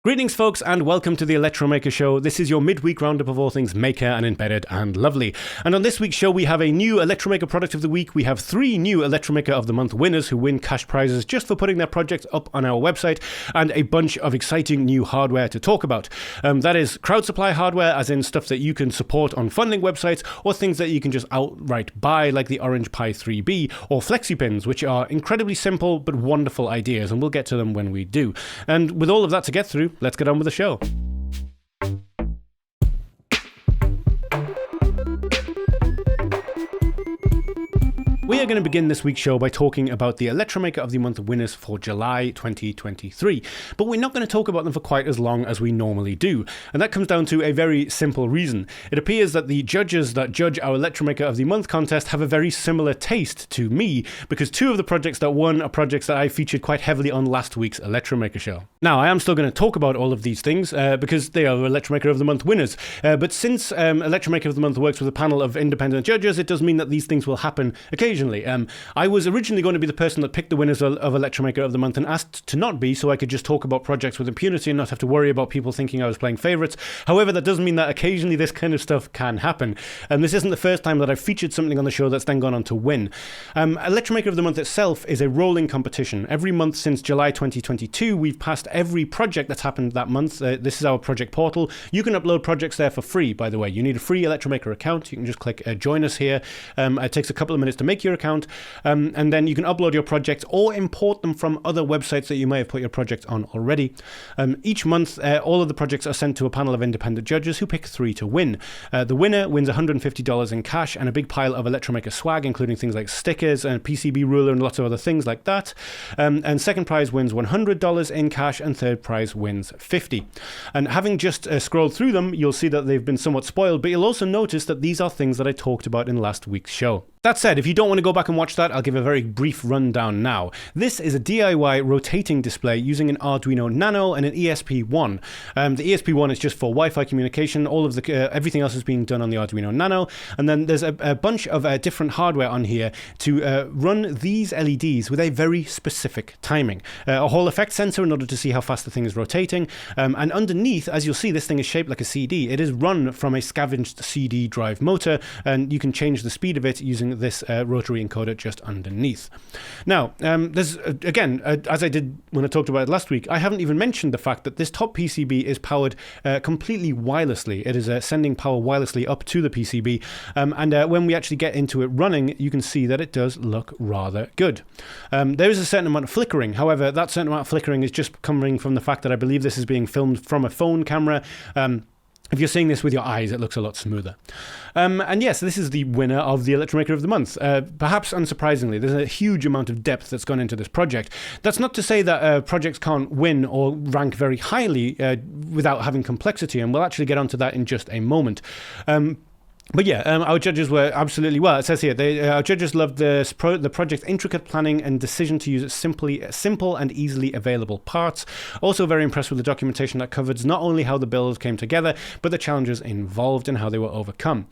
Greetings folks and welcome to the Electromaker show. This is your midweek roundup of all things maker and embedded and lovely. And on this week's show we have a new Electromaker product of the week. We have 3 new Electromaker of the month winners who win cash prizes just for putting their projects up on our website, and a bunch of exciting new hardware to talk about. That is crowd supply hardware, as in stuff that you can support on funding websites, or things that you can just outright buy, like the OrangePi 3B or FlexyPins, which are incredibly simple but wonderful ideas, and we'll get to them when we do. And with all of that to get through, let's get on with the show. We are going to begin this week's show by talking about the Electromaker of the Month winners for July 2023, but we're not going to talk about them for quite as long as we normally do, and that comes down to a very simple reason. It appears that the judges that judge our Electromaker of the Month contest have a very similar taste to me, because 2 of the projects that won are projects that I featured quite heavily on last week's Electromaker show. Now, I am still going to talk about all of these things because they are Electromaker of the Month winners, but since Electromaker of the Month works with a panel of independent judges, it does mean that these things will happen occasionally. I was originally going to be the person that picked the winners of Electromaker of the Month and asked to not be, so I could just talk about projects with impunity and not have to worry about people thinking I was playing favourites. However, that does mean that occasionally this kind of stuff can happen. And this isn't the first time that I've featured something on the show that's then gone on to win. Electromaker of the Month itself is a rolling competition. Every month since July 2022, we've passed every project that's happened that month. This is our project portal. You can upload projects there for free, by the way. You need a free Electromaker account. You can just click join us here. It takes a couple of minutes to make your account, and then you can upload your projects or import them from other websites that you may have put your project on already. Each month, all of the projects are sent to a panel of independent judges who pick 3 to win. The winner wins $150 in cash and a big pile of Electromaker swag, including things like stickers and a PCB ruler and lots of other things like that. And second prize wins $100 in cash, and third prize wins $50. And having just scrolled through them, you'll see that they've been somewhat spoiled, but you'll also notice that these are things that I talked about in last week's show. That said, if you don't want to go back and watch that, I'll give a very brief rundown now. This is a DIY rotating display using an Arduino Nano and an ESP1. The ESP1 is just for Wi-Fi communication. All of the everything else is being done on the Arduino Nano, and then there's a bunch of different hardware on here to run these LEDs with a very specific timing. A Hall effect sensor in order to see how fast the thing is rotating, and underneath, as you'll see, this thing is shaped like a CD. It is run from a scavenged CD drive motor, and you can change the speed of it using this rotary encoder just underneath. Now, there's again, as I did when I talked about it last week, I haven't even mentioned the fact that this top PCB is powered completely wirelessly. It is sending power wirelessly up to the PCB, and when we actually get into it running, you can see that it does look rather good. There is a certain amount of flickering. However, that certain amount of flickering is just coming from the fact that I believe this is being filmed from a phone camera. If you're seeing this with your eyes, it looks a lot smoother. And yes, this is the winner of the Electromaker of the Month. Perhaps unsurprisingly, there's a huge amount of depth that's gone into this project. That's not to say that projects can't win or rank very highly without having complexity, and we'll actually get onto that in just a moment. But yeah, our judges were absolutely, well, it says here, our judges loved the project's intricate planning and decision to use simple and easily available parts. Also very impressed with the documentation that covers not only how the build came together, but the challenges involved and how they were overcome.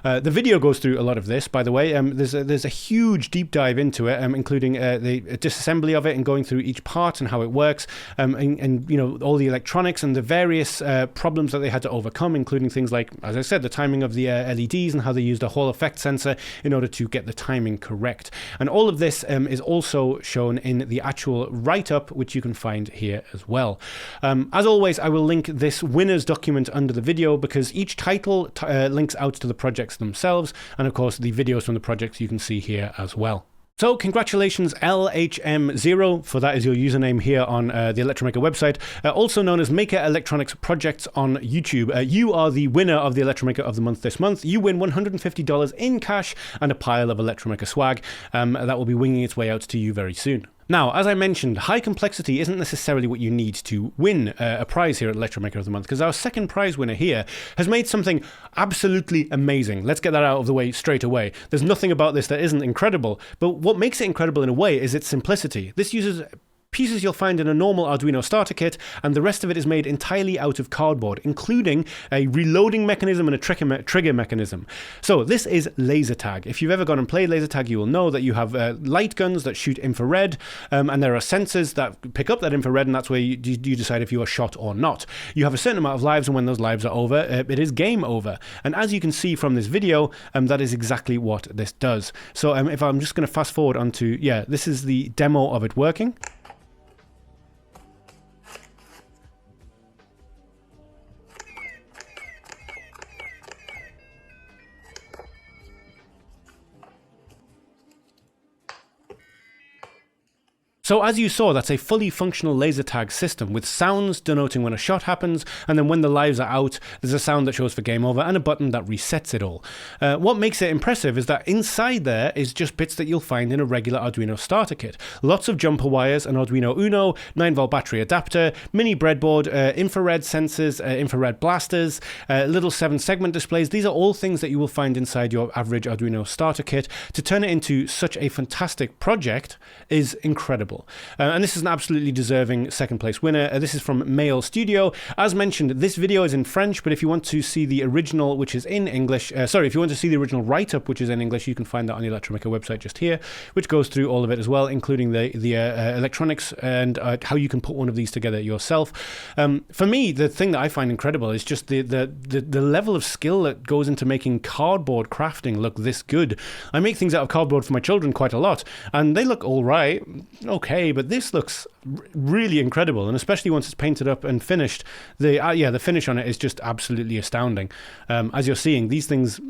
The video goes through a lot of this, by the way. There's a huge deep dive into it, including the disassembly of it and going through each part and how it works, and you know, all the electronics and the various problems that they had to overcome, including things like, as I said, the timing of the LEDs and how they used a Hall effect sensor in order to get the timing correct. And all of this is also shown in the actual write-up, which you can find here as well. As always, I will link this winners document under the video, because each title links out to the projects themselves, and of course the videos from the projects you can see here as well. So congratulations LHM0, for that is your username here on the Electromaker website, also known as Maker Electronics Projects on YouTube. You are the winner of the Electromaker of the Month this month. You win $150 in cash and a pile of Electromaker swag that will be winging its way out to you very soon. Now, as I mentioned, high complexity isn't necessarily what you need to win a prize here at Electromaker of the Month, because our second prize winner here has made something absolutely amazing. Let's get that out of the way straight away. There's nothing about this that isn't incredible, but what makes it incredible in a way is its simplicity. This uses pieces you'll find in a normal Arduino starter kit, and the rest of it is made entirely out of cardboard, including a reloading mechanism and a trigger mechanism. So this is laser tag. If you've ever gone and played laser tag, you will know that you have light guns that shoot infrared, and there are sensors that pick up that infrared, and that's where you decide if you are shot or not. You have a certain amount of lives, and when those lives are over, it is game over. And as you can see from this video, that is exactly what this does. So if I'm just going to fast forward onto, this is the demo of it working. So as you saw, that's a fully functional laser tag system with sounds denoting when a shot happens, and then when the lives are out, there's a sound that shows for game over and a button that resets it all. What makes it impressive is that inside there is just bits that you'll find in a regular Arduino starter kit. Lots of jumper wires, an Arduino Uno, 9-volt battery adapter, mini breadboard, infrared sensors, infrared blasters, little 7-segment displays. These are all things that you will find inside your average Arduino starter kit. To turn it into such a fantastic project is incredible. And this is an absolutely deserving second place winner. This is from Mail Studio. As mentioned, this video is in French, but if you want to see the original, which is in English, if you want to see the original write-up, which is in English, you can find that on the Electromaker website just here, which goes through all of it as well, including the electronics and how you can put one of these together yourself. For me, the thing that I find incredible is just the level of skill that goes into making cardboard crafting look this good. I make things out of cardboard for my children quite a lot, and they look all right. Okay, but this looks really incredible, and especially once it's painted up and finished, the finish on it is just absolutely astounding. As you're seeing, these things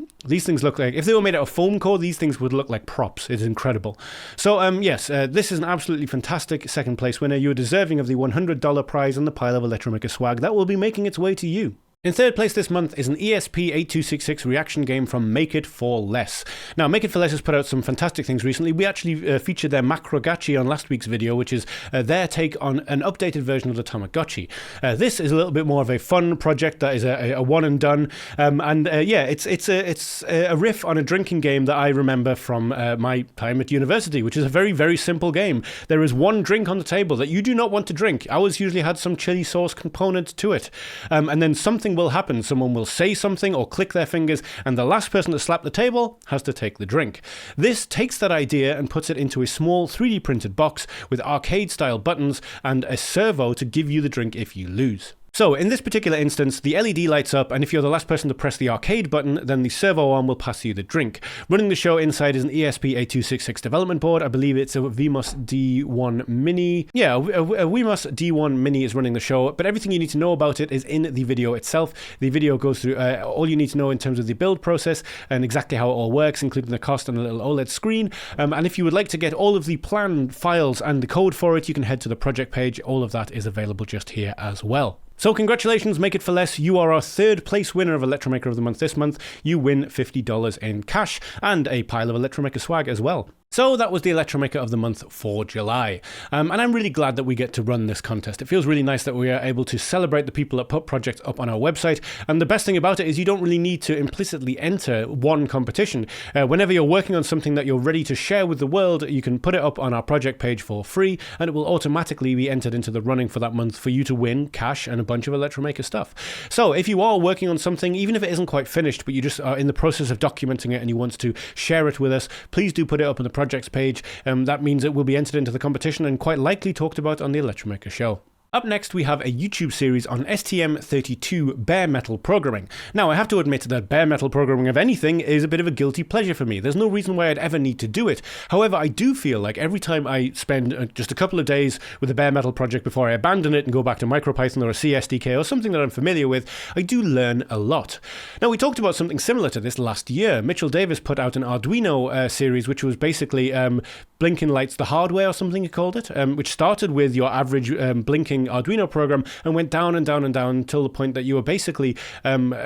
look like, if they were made out of foam core, these things would look like props. It's incredible. So this is an absolutely fantastic second place winner. You're deserving of the $100 prize and the pile of Electromaker swag that will be making its way to you. In third place this month is an ESP8266 reaction game from Make It For Less. Now, Make It For Less has put out some fantastic things recently. We actually featured their Macrogachi on last week's video, which is their take on an updated version of the Tamagotchi. This is a little bit more of a fun project that is a one and done. It's a riff on a drinking game that I remember from my time at university, which is a very, very simple game. There is one drink on the table that you do not want to drink. Ours usually had some chili sauce component to it. And then something will happen. Someone will say something or click their fingers, and the last person to slap the table has to take the drink. This takes that idea and puts it into a small 3D printed box with arcade-style buttons and a servo to give you the drink if you lose. So in this particular instance, the LED lights up, and if you're the last person to press the arcade button, then the servo arm will pass you the drink. Running the show inside is an ESP8266 development board. I believe it's a VMOS D1 Mini. Yeah, a VMOS D1 Mini is running the show, but everything you need to know about it is in the video itself. The video goes through all you need to know in terms of the build process and exactly how it all works, including the cost and a little OLED screen. And if you would like to get all of the plan files and the code for it, you can head to the project page. All of that is available just here as well. So congratulations, Make It For Less. You are our third place winner of Electromaker of the Month this month. You win $50 in cash and a pile of Electromaker swag as well. So that was the Electromaker of the Month for July. And I'm really glad that we get to run this contest. It feels really nice that we are able to celebrate the people that put projects up on our website. And the best thing about it is you don't really need to implicitly enter one competition. Whenever you're working on something that you're ready to share with the world, you can put it up on our project page for free, and it will automatically be entered into the running for that month for you to win cash and a bunch of Electromaker stuff. So if you are working on something, even if it isn't quite finished, but you just are in the process of documenting it and you want to share it with us, please do put it up on the projects page. That means it will be entered into the competition and quite likely talked about on the Electromaker show. Up next, we have a YouTube series on STM32 bare metal programming. Now, I have to admit that bare metal programming of anything is a bit of a guilty pleasure for me. There's no reason why I'd ever need to do it. However, I do feel like every time I spend just a couple of days with a bare metal project before I abandon it and go back to MicroPython or a CSDK or something that I'm familiar with, I do learn a lot. Now, we talked about something similar to this last year. Mitchell Davis put out an Arduino series, which was basically Blinkenlights the hardware or something he called it, which started with your average blinking Arduino program and went down and down and down until the point that you were basically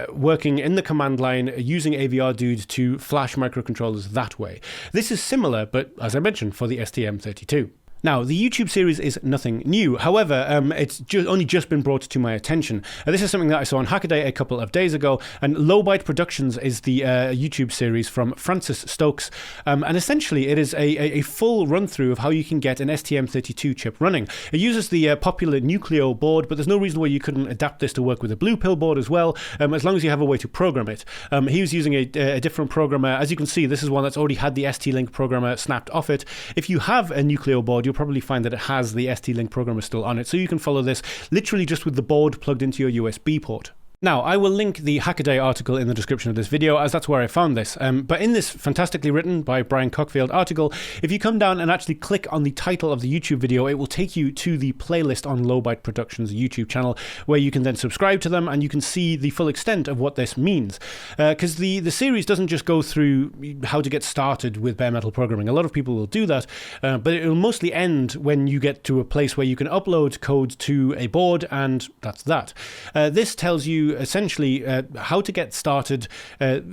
working in the command line using AVR Dude to flash microcontrollers that way. This is similar, but as I mentioned, for the STM32. Now, the YouTube series is nothing new. However, it's only just been brought to my attention. This is something that I saw on Hackaday a couple of days ago, and Low Byte Productions is the YouTube series from Francis Stokes, and essentially it is a full run-through of how you can get an STM32 chip running. It uses the popular Nucleo board, but there's no reason why you couldn't adapt this to work with a Blue Pill board as well, as long as you have a way to program it. He was using a different programmer. As you can see, this is one that's already had the ST-Link programmer snapped off it. If you have a Nucleo board, you'll probably find that it has the ST-Link programmer still on it, so you can follow this literally just with the board plugged into your USB port. Now, I will link the Hackaday article in the description of this video, as that's where I found this. But in this fantastically written by Brian Cockfield article, if you come down and actually click on the title of the YouTube video, it will take you to the playlist on Low Byte Productions YouTube channel, where you can then subscribe to them and you can see the full extent of what this means. Because the series doesn't just go through how to get started with bare metal programming. A lot of people will do that, but it will mostly end when you get to a place where you can upload code to a board, and that's that. This tells you essentially how to get started.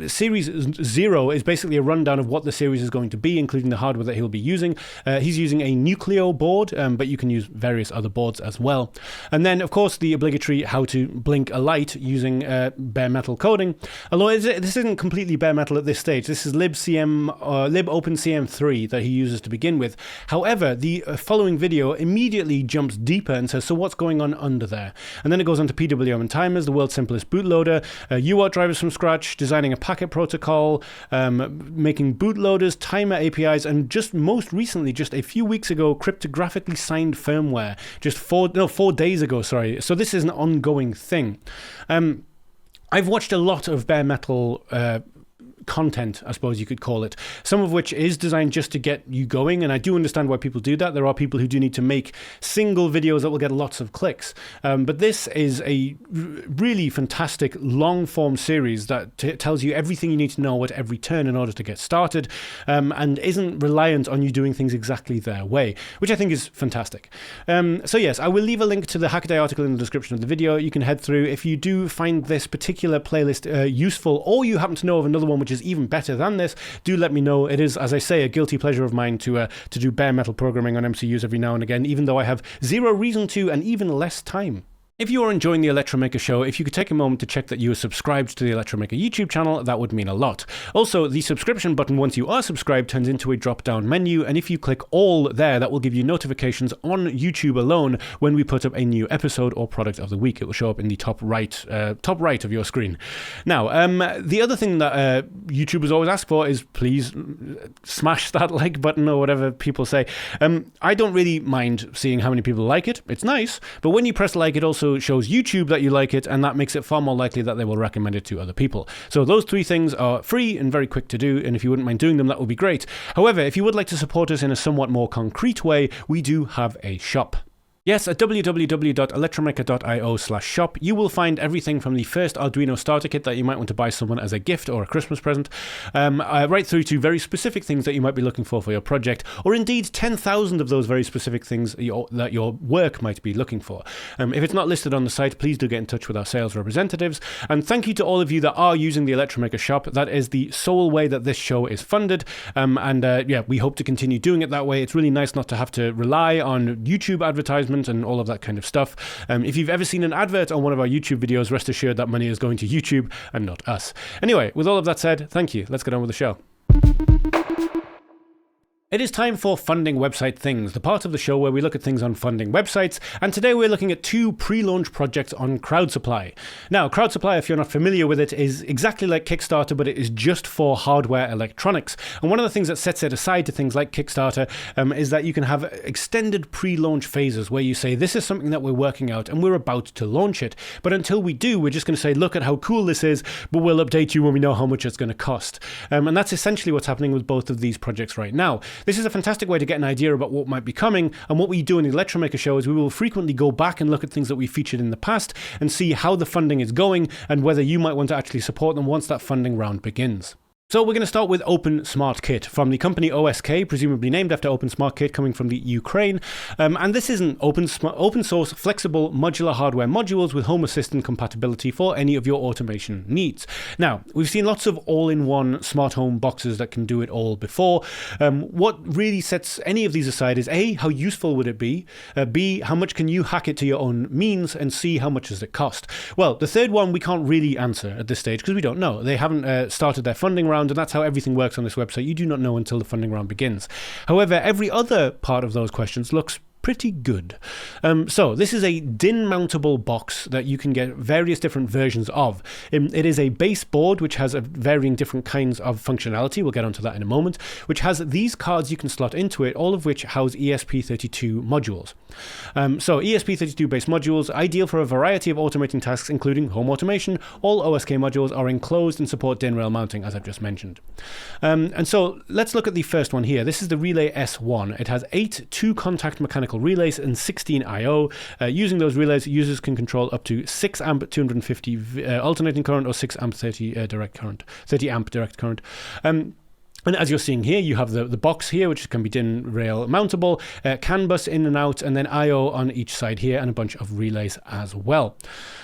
Series 0 is basically a rundown of what the series is going to be, including the hardware that he'll be using. He's using a Nucleo board, but you can use various other boards as well. And then, of course, the obligatory how to blink a light using bare metal coding. Although this isn't completely bare metal at this stage. This is libopencm3 that he uses to begin with. However, the following video immediately jumps deeper and says, so what's going on under there? And then it goes on to PWM and timers, the world's simplest bootloader, UART drivers from scratch, designing a packet protocol, making bootloaders, timer APIs, and just most recently, just a few weeks ago, cryptographically signed firmware. Just 4 days ago, sorry. So this is an ongoing thing. I've watched a lot of bare metal content, I suppose you could call it, some of which is designed just to get you going, and I do understand why people do that. There are people who do need to make single videos that will get lots of clicks, but this is a really fantastic long-form series that tells you everything you need to know at every turn in order to get started, and isn't reliant on you doing things exactly their way, which I think is fantastic. So yes, I will leave a link to the Hackaday article in the description of the video. You can head through. If you do find this particular playlist useful, or you happen to know of another one which is even better than this, do let me know. It is, as I say, a guilty pleasure of mine to do bare metal programming on MCUs every now and again, even though I have zero reason to and even less time. If you are enjoying the Electromaker show, if you could take a moment to check that you are subscribed to the Electromaker YouTube channel, that would mean a lot. Also, the subscription button, once you are subscribed, turns into a drop-down menu, and if you click all there, that will give you notifications on YouTube alone when we put up a new episode or product of the week. It will show up in the top right of your screen. Now, the other thing that YouTubers always ask for is please smash that like button or whatever people say. I don't really mind seeing how many people like it. It's nice, but when you press like, it also shows YouTube that you like it, and that makes it far more likely that they will recommend it to other people. So those 3 things are free and very quick to do, and if you wouldn't mind doing them, that would be great. However, if you would like to support us in a somewhat more concrete way, we do have a shop. Yes, at www.electromaker.io/shop, you will find everything from the first Arduino starter kit that you might want to buy someone as a gift or a Christmas present, right through to very specific things that you might be looking for your project, or indeed 10,000 of those very specific things that your work might be looking for. If it's not listed on the site, please do get in touch with our sales representatives. And thank you to all of you that are using the Electromaker shop. That is the sole way that this show is funded. Yeah, we hope to continue doing it that way. It's really nice not to have to rely on YouTube advertisements and all of that kind of stuff. If you've ever seen an advert on one of our YouTube videos, rest assured that money is going to YouTube and not us. Anyway, with all of that said, thank you. Let's get on with the show. It is time for Funding Website Things, the part of the show where we look at things on funding websites, and today we're looking at 2 pre-launch projects on CrowdSupply. Now, CrowdSupply, if you're not familiar with it, is exactly like Kickstarter, but it is just for hardware electronics. And one of the things that sets it aside to things like Kickstarter is that you can have extended pre-launch phases where you say, this is something that we're working out and we're about to launch it. But until we do, we're just going to say, look at how cool this is, but we'll update you when we know how much it's going to cost. And that's essentially what's happening with both of these projects right now. This is a fantastic way to get an idea about what might be coming, and what we do in the Electromaker show is we will frequently go back and look at things that we featured in the past and see how the funding is going and whether you might want to actually support them once that funding round begins. So we're going to start with OpenSmartKit from the company OSK, presumably named after OpenSmartKit, coming from the Ukraine. And this is an open source, flexible, modular hardware modules with Home Assistant compatibility for any of your automation needs. Now, we've seen lots of all-in-one smart home boxes that can do it all before. What really sets any of these aside is A, how useful would it be? B, how much can you hack it to your own means? And C, how much does it cost? Well, the third one we can't really answer at this stage because we don't know. They haven't started their funding round, and that's how everything works on this website. You do not know until the funding round begins. However, every other part of those questions looks pretty good. So this is a DIN mountable box that you can get various different versions of. It is a base board which has varying different kinds of functionality. We'll get onto that in a moment, which has these cards you can slot into it, all of which house ESP32 modules. So ESP32 based modules, ideal for a variety of automating tasks, including home automation. All OSK modules are enclosed and support DIN rail mounting, as I've just mentioned. And so let's look at the first one here. This is the Relay S1. It has 8 2-contact mechanical relays and 16 I/O. Using those relays, users can control up to 6 amp 250 alternating current or 6 amp 30 amp direct current. And as you're seeing here, you have the box here, which can be DIN rail mountable, CAN bus in and out, and then I/O on each side here, and a bunch of relays as well.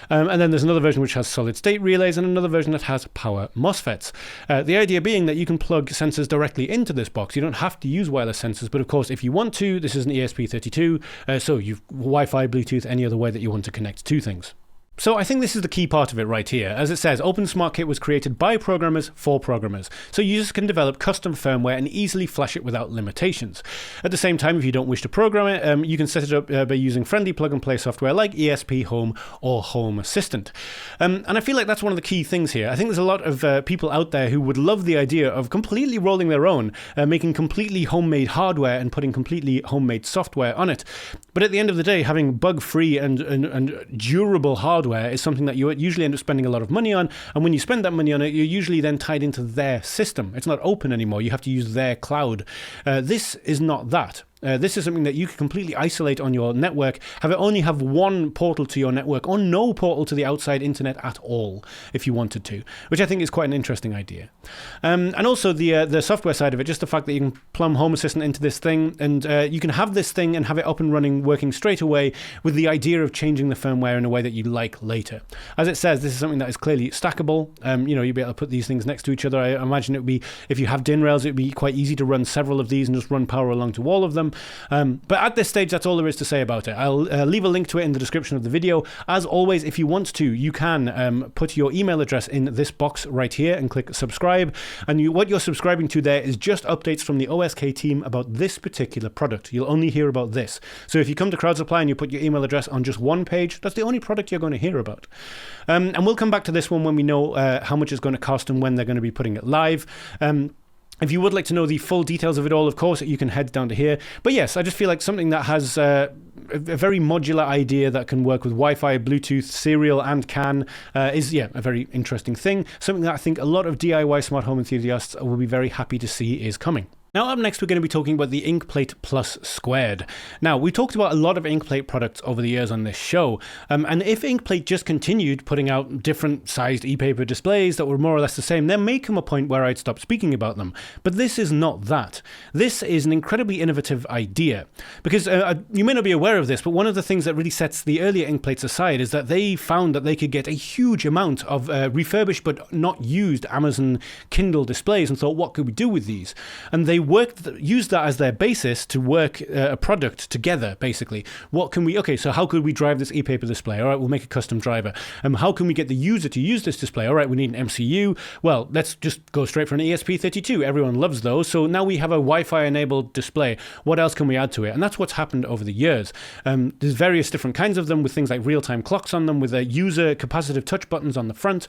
And then there's another version which has solid state relays, and another version that has power MOSFETs. The idea being that you can plug sensors directly into this box. You don't have to use wireless sensors, but of course, if you want to, this is an ESP32, so you've Wi-Fi, Bluetooth, any other way that you want to connect to things. So I think this is the key part of it right here. As it says, OpenSmartKit was created by programmers for programmers. So users can develop custom firmware and easily flash it without limitations. At the same time, if you don't wish to program it, you can set it up by using friendly plug-and-play software like ESP Home or Home Assistant. And I feel like that's one of the key things here. I think there's a lot of people out there who would love the idea of completely rolling their own, making completely homemade hardware and putting completely homemade software on it. But at the end of the day, having bug-free and durable hardware is something that you usually end up spending a lot of money on, and when you spend that money on it, you're usually then tied into their system. It's not open anymore. You have to use their cloud. This is not that. This is something that you can completely isolate on your network, only have one portal to your network or no portal to the outside internet at all if you wanted to, which I think is quite an interesting idea. And also the software side of it, just the fact that you can plumb Home Assistant into this thing and you can have this thing and have it up and running, working straight away with the idea of changing the firmware in a way that you like later. As it says, this is something that is clearly stackable. You'll be able to put these things next to each other. I imagine it would be, if you have DIN rails, it would be quite easy to run several of these and just run power along to all of them. But at this stage, that's all there is to say about it. I'll leave a link to it in the description of the video. As always, if you want to, you can put your email address in this box right here and click subscribe. And what you're subscribing to there is just updates from the OSK team about this particular product. You'll only hear about this. So if you come to Crowd Supply and you put your email address on just one page, that's the only product you're going to hear about. And we'll come back to this one when we know how much it's going to cost and when they're going to be putting it live. If you would like to know the full details of it all, of course, you can head down to here. But yes, I just feel like something that has a very modular idea that can work with Wi-Fi, Bluetooth, serial, and CAN is, a very interesting thing. Something that I think a lot of DIY smart home enthusiasts will be very happy to see is coming. Now up next, we're going to be talking about the Inkplate Plus Squared. Now, we talked about a lot of Inkplate products over the years on this show, and if Inkplate just continued putting out different sized e-paper displays that were more or less the same, there may come a point where I'd stop speaking about them. But this is not that. This is an incredibly innovative idea, because you may not be aware of this, but one of the things that really sets the earlier Inkplates aside is that they found that they could get a huge amount of refurbished but not used Amazon Kindle displays and thought, what could we do with these? And they used that as their basis to work a product together, basically. So how could we drive this e-paper display? All right, we'll make a custom driver. How can we get the user to use this display? All right, we need an MCU. Well, let's just go straight for an ESP32. Everyone loves those. So now we have a Wi-Fi enabled display. What else can we add to it? And that's what's happened over the years. There's various different kinds of them with things like real-time clocks on them, with user capacitive touch buttons on the front.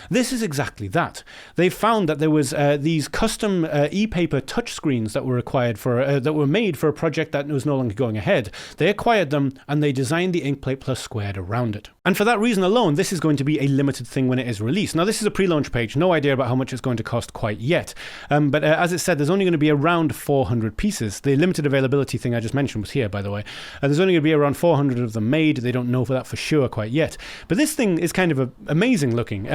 This is exactly that. They found that there was these custom e-paper touch touchscreens that were acquired for that were made for a project that was no longer going ahead. They acquired them and they designed the Inkplate Plus squared around it. And for that reason alone, this is going to be a limited thing when it is released. Now, this is a pre-launch page, no idea about how much it's going to cost quite yet. But as it said, there's only going to be around 400 pieces. The limited availability thing I just mentioned was here, by the way. There's only going to be around 400 of them made. They don't know for that for sure quite yet. But this thing is kind of amazing looking.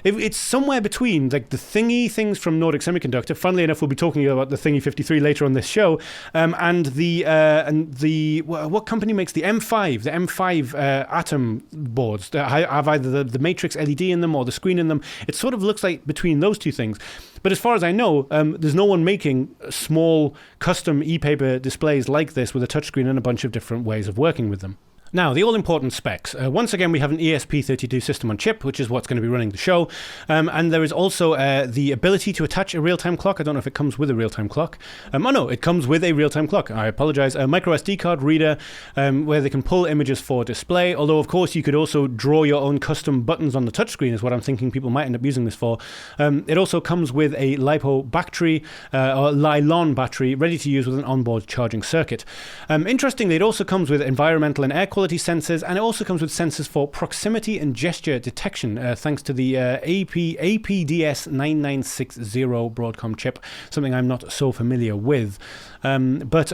It's somewhere between like the thingy things from Nordic Semiconductor. Funnily enough, we'll be talking about the Thingy 53 later on this show. And the what company makes the M5? The M5 Atom boards that have either the matrix LED in them or the screen in them. It sort of looks like between those two things. But as far as I know, there's no one making small custom e-paper displays like this with a touchscreen and a bunch of different ways of working with them. Now, the all-important specs. Once again, we have an ESP32 system on chip, which is what's going to be running the show. And there is also the ability to attach a real-time clock. I don't know if it comes with a real-time clock. Oh no, it comes with a real-time clock. I apologize. A micro SD card reader where they can pull images for display. Although, of course, you could also draw your own custom buttons on the touchscreen is what I'm thinking people might end up using this for. It also comes with a LiPo battery or Lylon battery ready to use with an onboard charging circuit. Interestingly, it also comes with environmental and air quality sensors, and it also comes with sensors for proximity and gesture detection thanks to the APDS 9960 Broadcom chip, something I'm not so familiar with. But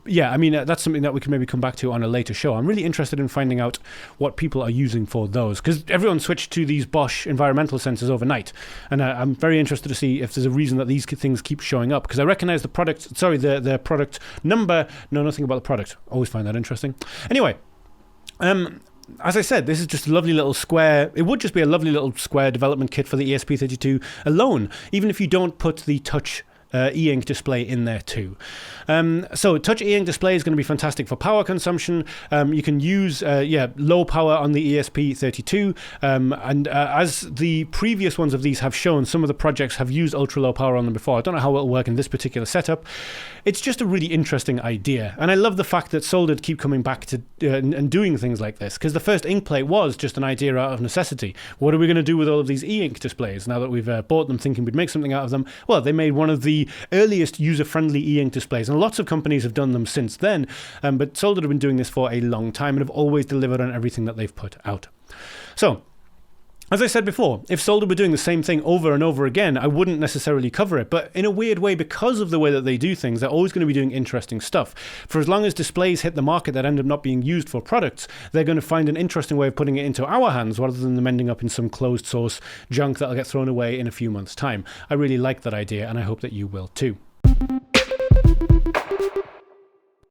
yeah, I mean, that's something that we can maybe come back to on a later show. I'm really interested in finding out what people are using for those, because everyone switched to these Bosch environmental sensors overnight, and I'm very interested to see if there's a reason that these things keep showing up, because I recognize the product, sorry, the product number, know nothing about the product. Always find that interesting. Anyway, as I said, this is just a lovely little square. It would just be a lovely little square development kit for the ESP32 alone, even if you don't put the touch e-ink display in there too. So touch e-ink display is going to be fantastic for power consumption. You can use low power on the ESP32, and as the previous ones of these have shown, some of the projects have used ultra low power on them before. I don't know how it'll work in this particular setup. It's just a really interesting idea, and I love the fact that Soldered keep coming back to and doing things like this, because the first Inkplate was just an idea out of necessity. What are we going to do with all of these e-ink displays now that we've bought them thinking we'd make something out of them? Well, they made one of the earliest user-friendly e-ink displays, and lots of companies have done them since then, but Soldered have been doing this for a long time and have always delivered on everything that they've put out. So, as I said before, if Soldered were doing the same thing over and over again, I wouldn't necessarily cover it, but in a weird way, because of the way that they do things, they're always going to be doing interesting stuff. For as long as displays hit the market that end up not being used for products, they're going to find an interesting way of putting it into our hands rather than them ending up in some closed source junk that'll get thrown away in a few months' time. I really like that idea, and I hope that you will too.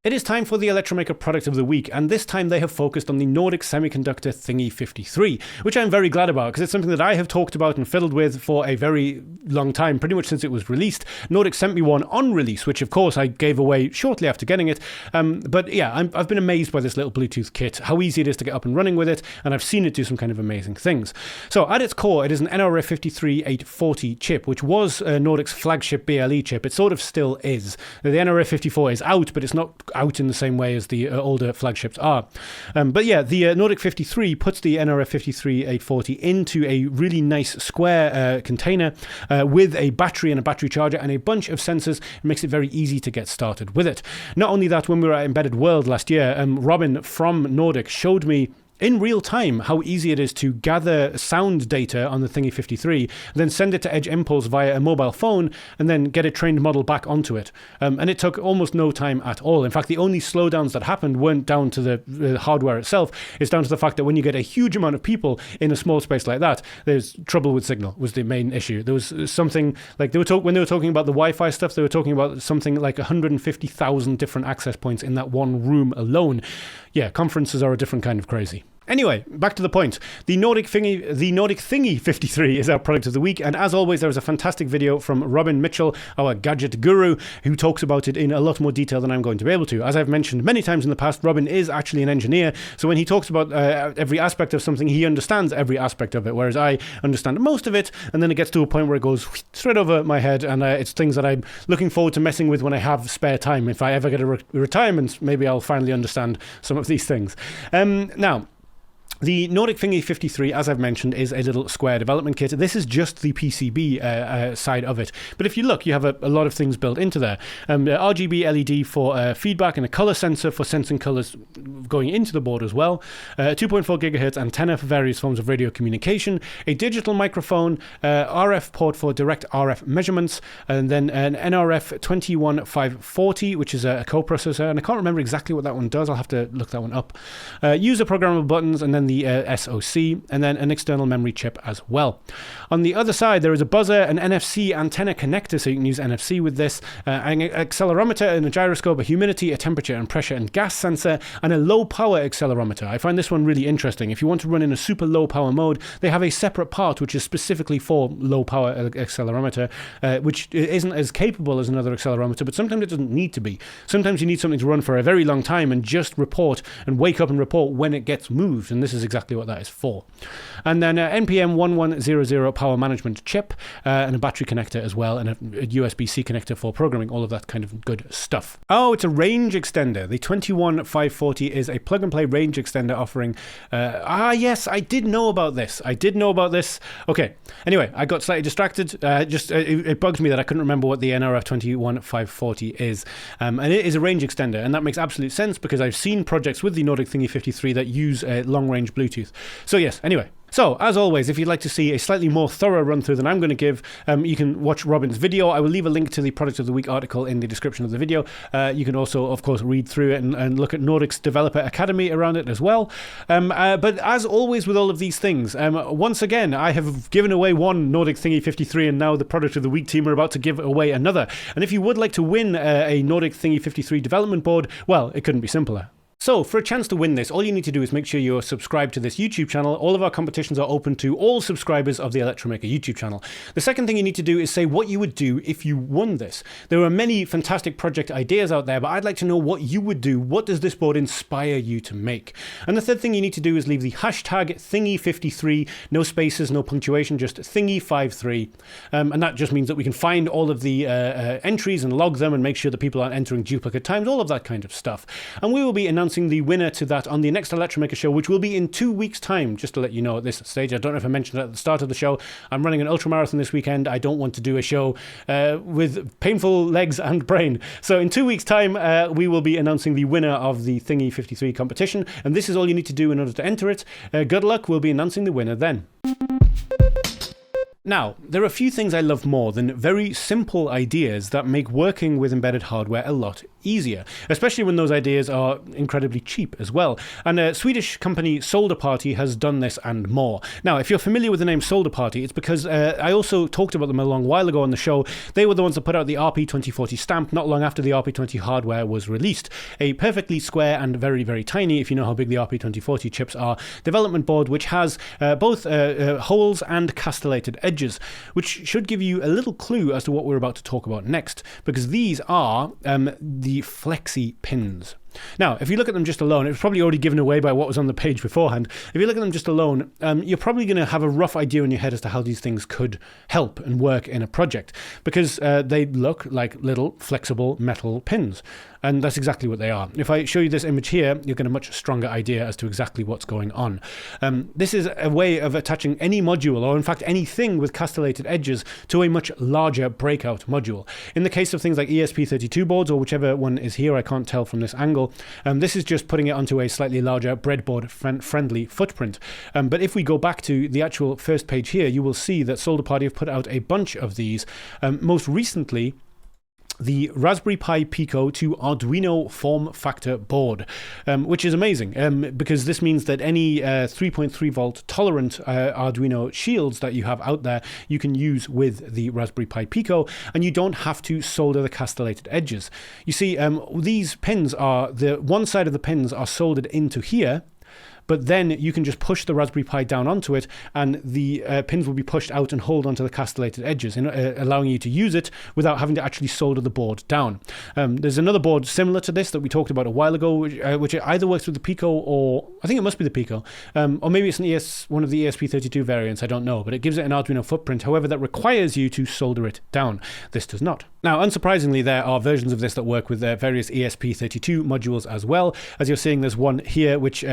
It is time for the Electromaker product of the week, and this time they have focused on the Nordic Semiconductor Thingy 53, which I'm very glad about, because it's something that I have talked about and fiddled with for a very long time, pretty much since it was released. Nordic sent me one on release, which of course I gave away shortly after getting it, but yeah, I've been amazed by this little Bluetooth kit, how easy it is to get up and running with it, and I've seen it do some kind of amazing things. So at its core, it is an NRF53840 chip, which was Nordic's flagship BLE chip. It sort of still is. The NRF54 is out, but it's not out in the same way as the older flagships are. But yeah, the Nordic 53 puts the NRF53840 into a really nice square container with a battery and a battery charger and a bunch of sensors. It makes it very easy to get started with it. Not only that, when we were at Embedded World last year, Robin from Nordic showed me in real time how easy it is to gather sound data on the Thingy 53, then send it to Edge Impulse via a mobile phone, and then get a trained model back onto it. And it took almost no time at all. In fact, the only slowdowns that happened weren't down to the hardware itself. It's down to the fact that when you get a huge amount of people in a small space like that, there's trouble with signal was the main issue. There was something like when they were talking about the Wi-Fi stuff, they were talking about something like 150,000 different access points in that one room alone. Yeah, conferences are a different kind of crazy. Anyway, back to the point. The Nordic Thingy 53 is our product of the week, and as always, there is a fantastic video from Robin Mitchell, our gadget guru, who talks about it in a lot more detail than I'm going to be able to. As I've mentioned many times in the past, Robin is actually an engineer, so when he talks about every aspect of something, he understands every aspect of it, whereas I understand most of it, and then it gets to a point where it goes straight over my head, and it's things that I'm looking forward to messing with when I have spare time. If I ever get a retirement, maybe I'll finally understand some of these things. Now, The Nordic Thingy 53, as I've mentioned, is a little square development kit. This is just the PCB side of it. But if you look, you have a lot of things built into there. RGB LED for feedback and a color sensor for sensing colors going into the board as well. 2.4 gigahertz antenna for various forms of radio communication. A digital microphone, RF port for direct RF measurements, and then an NRF 21540, which is a coprocessor. And I can't remember exactly what that one does. I'll have to look that one up. User programmable buttons, and then the SoC, and then an external memory chip as well. On the other side, there is a buzzer, an NFC antenna connector, so you can use NFC with this, an accelerometer and a gyroscope, a humidity, a temperature and pressure and gas sensor, and a low power accelerometer. I find this one really interesting. If you want to run in a super low power mode, they have a separate part which is specifically for low power accelerometer, which isn't as capable as another accelerometer, but sometimes it doesn't need to be. Sometimes you need something to run for a very long time and just report and wake up and report when it gets moved, and this is exactly what that is for. And then NPM 1100 power management chip, and a battery connector as well, and a USB-C connector for programming, all of that kind of good stuff. Oh, it's a range extender. The 21540 is a plug-and-play range extender offering. Yes, I did know about this. Okay, anyway, I got slightly distracted. It bugs me that I couldn't remember what the NRF 21540 is. And it is a range extender, and that makes absolute sense because I've seen projects with the Nordic Thingy 53 that use long-range Bluetooth. So yes, anyway. So, as always, if you'd like to see a slightly more thorough run-through than I'm going to give, you can watch Robin's video. I will leave a link to the Product of the Week article in the description of the video. You can also, of course, read through it and look at Nordic's Developer Academy around it as well. But as always with all of these things, once again, I have given away one Nordic Thingy 53, and now the Product of the Week team are about to give away another. And if you would like to win a Nordic Thingy 53 development board, well, it couldn't be simpler. So, for a chance to win this, all you need to do is make sure you're subscribed to this YouTube channel. All of our competitions are open to all subscribers of the Electromaker YouTube channel. The second thing you need to do is say what you would do if you won this. There are many fantastic project ideas out there, but I'd like to know what you would do. What does this board inspire you to make? And the third thing you need to do is leave the hashtag Thingy53, no spaces, no punctuation, just Thingy53. And that just means that we can find all of the entries and log them and make sure that people aren't entering duplicate times, all of that kind of stuff. And we will be announcing the winner to that on the next Electromaker show, which will be in 2 weeks' time, just to let you know at this stage. I don't know if I mentioned it at the start of the show. I'm running an ultramarathon this weekend. I don't want to do a show with painful legs and brain. So in 2 weeks' time, we will be announcing the winner of the Thingy 53 competition, and this is all you need to do in order to enter it. Good luck. We'll be announcing the winner then. Now, there are a few things I love more than very simple ideas that make working with embedded hardware a lot easier, especially when those ideas are incredibly cheap as well. And a Swedish company, Solder Party, has done this and more. Now, if you're familiar with the name Solder Party, it's because I also talked about them a long while ago on the show. They were the ones that put out the RP2040 stamp not long after the RP20 hardware was released. A perfectly square and very, very tiny, if you know how big the RP2040 chips are, development board which has both holes and castellated edges, which should give you a little clue as to what we're about to talk about next, because these are the FlexyPins. Now, if you look at them just alone, it was probably already given away by what was on the page beforehand. If you look at them just alone, you're probably going to have a rough idea in your head as to how these things could help and work in a project, because they look like little flexible metal pins. And that's exactly what they are. If I show you this image here, you'll get a much stronger idea as to exactly what's going on. This is a way of attaching any module, or in fact anything with castellated edges, to a much larger breakout module. In the case of things like ESP32 boards, or whichever one is here, I can't tell from this angle, this is just putting it onto a slightly larger breadboard-friendly footprint. But if we go back to the actual first page here, you will see that Solder Party have put out a bunch of these. Most recently, the Raspberry Pi Pico to Arduino form factor board, which is amazing because this means that any 3.3 volt tolerant Arduino shields that you have out there you can use with the Raspberry Pi Pico, and you don't have to solder the castellated edges. You see, these pins are, the one side of the pins are soldered into here, but then you can just push the Raspberry Pi down onto it, and the pins will be pushed out and hold onto the castellated edges, allowing you to use it without having to actually solder the board down. There's another board similar to this that we talked about a while ago, which either works with the Pico, or I think it must be the Pico, or maybe it's one of the ESP32 variants, I don't know, but it gives it an Arduino footprint. However, that requires you to solder it down. This does not. Now, unsurprisingly, there are versions of this that work with various ESP32 modules as well. As you're seeing, there's one here which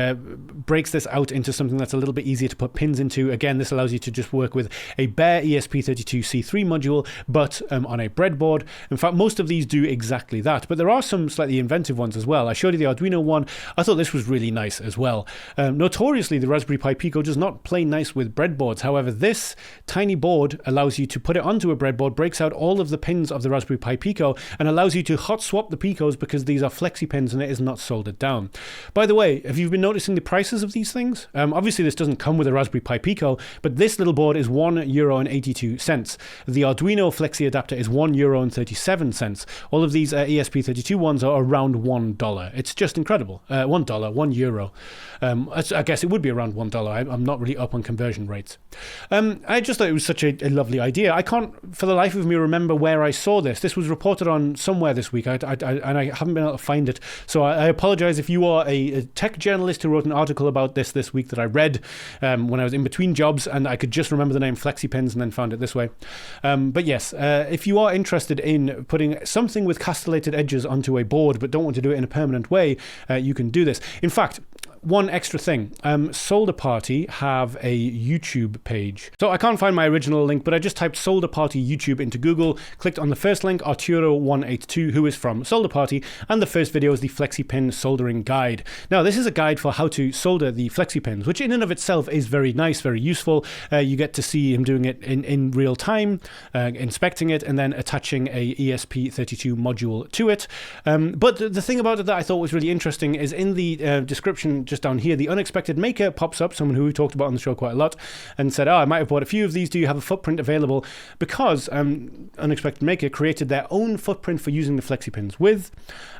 breaks this out into something that's a little bit easier to put pins into. Again, this allows you to just work with a bare ESP32C3 module, but on a breadboard. In fact, most of these do exactly that, but there are some slightly inventive ones as well. I showed you the Arduino one. I thought this was really nice as well. Notoriously, the Raspberry Pi Pico does not play nice with breadboards. However, this tiny board allows you to put it onto a breadboard, breaks out all of the pins of the Raspberry Pi Pico, and allows you to hot swap the Picos because these are flexi pins and it is not soldered down. By the way, have you been noticing the prices of these things? Obviously, this doesn't come with a Raspberry Pi Pico, but this little board is €1.82. The Arduino Flexi adapter is €1.37. All of these ESP32 ones are around $1. It's just incredible. $1, €1. I guess it would be around $1. I'm not really up on conversion rates. I just thought it was such a lovely idea. I can't, for the life of me, remember where I saw this. This was reported on somewhere this week, and I haven't been able to find it. So I apologize if you are a tech journalist who wrote an article about this week that I read when I was in between jobs, and I could just remember the name FlexyPins and then found it this way. But yes, if you are interested in putting something with castellated edges onto a board but don't want to do it in a permanent way, you can do this. In fact, one extra thing, Solder Party have a YouTube page. So I can't find my original link, but I just typed Solder Party YouTube into Google, clicked on the first link, Arturo182, who is from Solder Party, and the first video is the FlexyPin soldering guide. Now, this is a guide for how to solder the FlexyPins, which in and of itself is very nice, very useful. You get to see him doing it in real time, inspecting it, and then attaching a ESP32 module to it. But the thing about it that I thought was really interesting is in the description just down here, the Unexpected Maker pops up, someone who we talked about on the show quite a lot, and said, I might have bought a few of these. Do you have a footprint available? Because Unexpected Maker created their own footprint for using the FlexyPins with.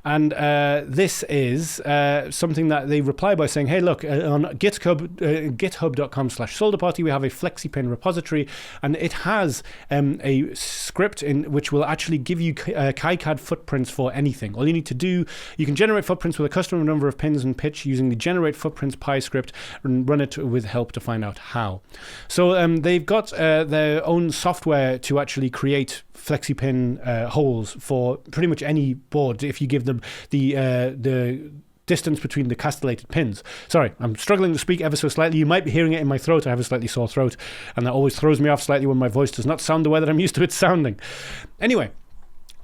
And this is something that they reply by saying, hey, look, on github.com/solderparty, we have a FlexyPin repository, and it has a script in which will actually give you KiCad footprints for anything. All you need to do, you can generate footprints with a custom number of pins and pitch using the generate footprints Pi script and run it with help to find out how. So they've got their own software to actually create FlexyPin holes for pretty much any board if you give them the distance between the castellated pins. Sorry, I'm struggling to speak ever so slightly. You might be hearing it in my throat. I have a slightly sore throat, and that always throws me off slightly when my voice does not sound the way that I'm used to it sounding. Anyway,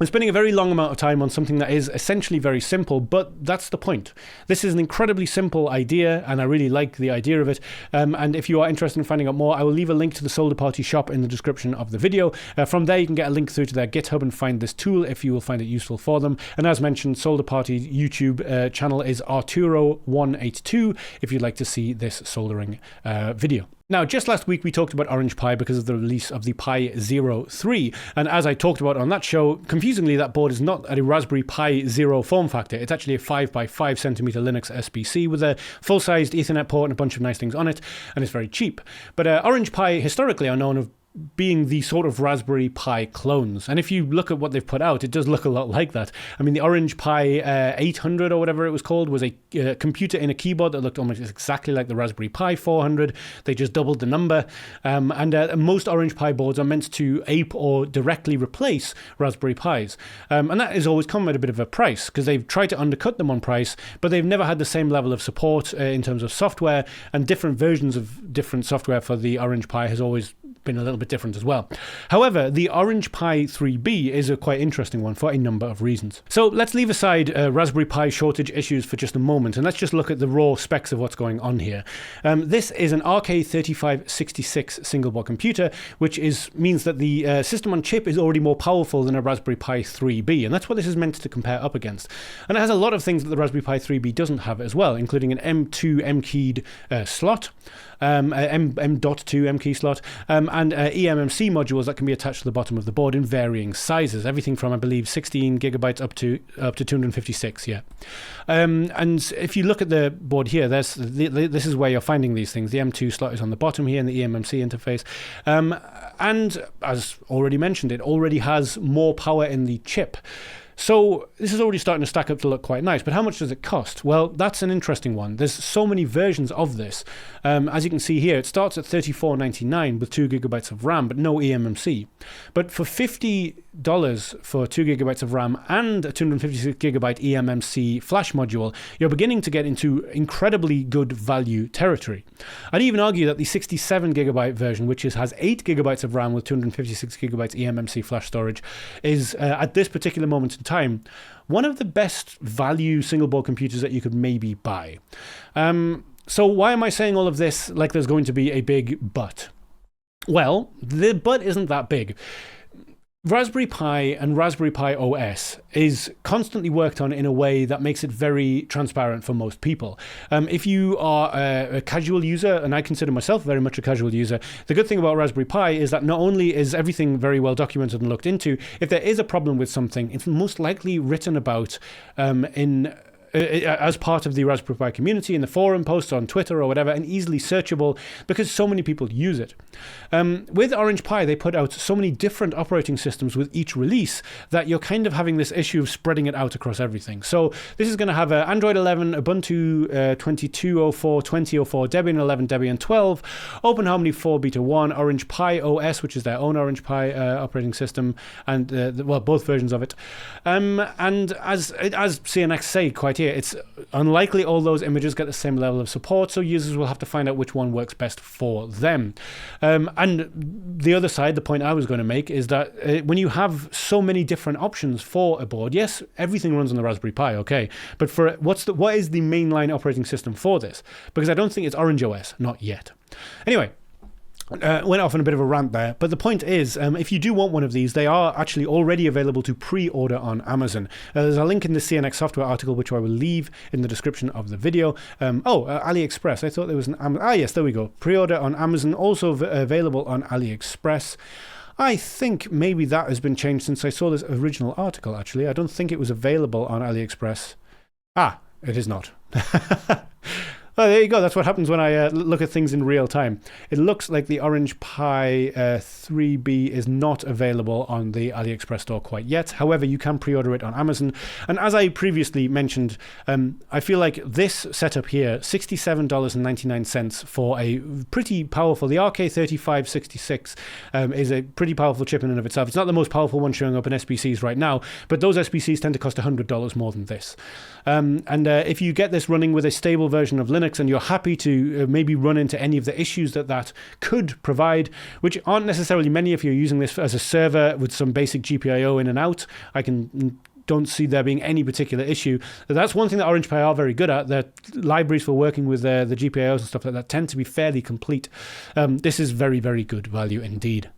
I'm spending a very long amount of time on something that is essentially very simple, but that's the point. This is an incredibly simple idea, and I really like the idea of it. And if you are interested in finding out more, I will leave a link to the Solder Party shop in the description of the video. From there, you can get a link through to their GitHub and find this tool if you will find it useful for them. And as mentioned, Solder Party YouTube channel is Arturo182 if you'd like to see this soldering video. Now, just last week we talked about OrangePi because of the release of the Pi 03, and as I talked about on that show, confusingly that board is not a Raspberry Pi Zero form factor. It's actually a 5x5 centimeter Linux SBC with a full-sized Ethernet port and a bunch of nice things on it, and it's very cheap. But OrangePi historically are known of being the sort of Raspberry Pi clones. And if you look at what they've put out, it does look a lot like that. I mean, the OrangePi 800 or whatever it was called was a computer in a keyboard that looked almost exactly like the Raspberry Pi 400. They just doubled the number. And most OrangePi boards are meant to ape or directly replace Raspberry Pis. And that has always come at a bit of a price because they've tried to undercut them on price, but they've never had the same level of support in terms of software, and different versions of different software for the OrangePi has always been a little bit different as well. However, the OrangePi 3B is a quite interesting one for a number of reasons. So let's leave aside Raspberry Pi shortage issues for just a moment, and let's just look at the raw specs of what's going on here. This is an RK3566 single board computer, which means that the system on chip is already more powerful than a Raspberry Pi 3B, and that's what this is meant to compare up against. And it has a lot of things that the Raspberry Pi 3B doesn't have as well, including an M2 M-keyed slot, M.2 M-key slot, and eMMC modules that can be attached to the bottom of the board in varying sizes, everything from, I believe, 16 gigabytes up to 256, yeah. And if you look at the board here, this is where you're finding these things. The M2 slot is on the bottom here in the eMMC interface. And as already mentioned, it already has more power in the chip. So this is already starting to stack up to look quite nice, but how much does it cost? Well, that's an interesting one. There's so many versions of this. As you can see here, it starts at $34.99 with 2 gigabytes of RAM, but no eMMC. But for $50 for 2 gigabytes of RAM and a 256 gigabyte eMMC flash module, you're beginning to get into incredibly good value territory. I'd even argue that the 67 gigabyte version, which has 8 gigabytes of RAM with 256 gigabytes eMMC flash storage, is at this particular moment in time one of the best value single board computers that you could maybe buy. So why am I saying all of this like there's going to be a big but? Well, the but isn't that big. Raspberry Pi and Raspberry Pi OS is constantly worked on in a way that makes it very transparent for most people. If you are a casual user, and I consider myself very much a casual user, the good thing about Raspberry Pi is that not only is everything very well documented and looked into, if there is a problem with something, it's most likely written about as part of the Raspberry Pi community in the forum posts on Twitter or whatever, and easily searchable because so many people use it. With OrangePi, they put out so many different operating systems with each release that you're kind of having this issue of spreading it out across everything. So this is going to have Android 11, Ubuntu 22.04, 20.04, Debian 11, Debian 12, OpenHarmony 4 Beta 1, OrangePi OS, which is their own OrangePi operating system, and both versions of it. And as CNX say quite here, it's unlikely all those images get the same level of support, so users will have to find out which one works best for them. And the other side, the point I was going to make, is that when you have so many different options for a board, yes, everything runs on the Raspberry Pi, okay, but for what is the mainline operating system for this? Because I don't think it's Orange OS, not yet. Anyway, went off on a bit of a rant there, but the point is, if you do want one of these, they are actually already available to pre-order on Amazon. There's a link in the CNX software article, which I will leave in the description of the video. AliExpress. I thought there was an yes, there we go. Pre-order on Amazon, also available on AliExpress. I think maybe that has been changed since I saw this original article, actually. I don't think it was available on AliExpress. It is not. Oh, there you go. That's what happens when I look at things in real time. It looks like the OrangePi 3B is not available on the AliExpress store quite yet. However, you can pre-order it on Amazon. And as I previously mentioned, I feel like this setup here, $67.99 for a pretty powerful, the RK3566 is a pretty powerful chip in and of itself. It's not the most powerful one showing up in SBCs right now, but those SBCs tend to cost $100 more than this. If you get this running with a stable version of Linux, and you're happy to maybe run into any of the issues that could provide, which aren't necessarily many if you're using this as a server with some basic GPIO in and out, don't see there being any particular issue. That's one thing that OrangePi are very good at. Their libraries for working with the GPIOs and stuff like that tend to be fairly complete. This is very, very good value indeed.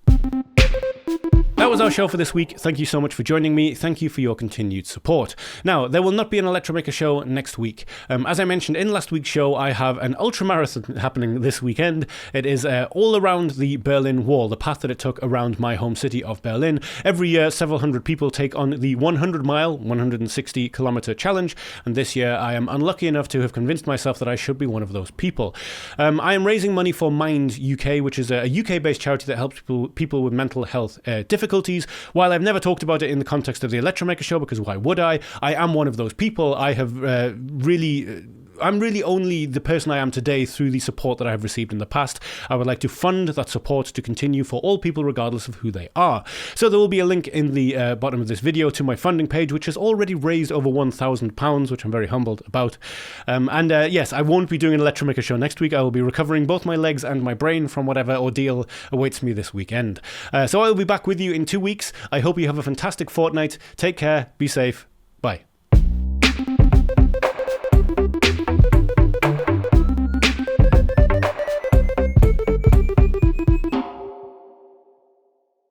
That was our show for this week. Thank you so much for joining me. Thank you for your continued support. Now, there will not be an Electromaker show next week. As I mentioned in last week's show, I have an ultramarathon happening this weekend. It is all around the Berlin Wall, the path that it took around my home city of Berlin. Every year, several hundred people take on the 100-mile, 160-kilometer challenge, and this year I am unlucky enough to have convinced myself that I should be one of those people. I am raising money for Mind UK, which is a UK-based charity that helps people with mental health difficulties. While I've never talked about it in the context of the Electromaker show, because why would I am one of those people. I have I'm really only the person I am today through the support that I have received in the past. I would like to fund that support to continue for all people regardless of who they are. So there will be a link in the bottom of this video to my funding page, which has already raised over £1,000, which I'm very humbled about. Yes, I won't be doing an Electromaker show next week. I will be recovering both my legs and my brain from whatever ordeal awaits me this weekend. So I will be back with you in 2 weeks. I hope you have a fantastic fortnight. Take care. Be safe. Bye.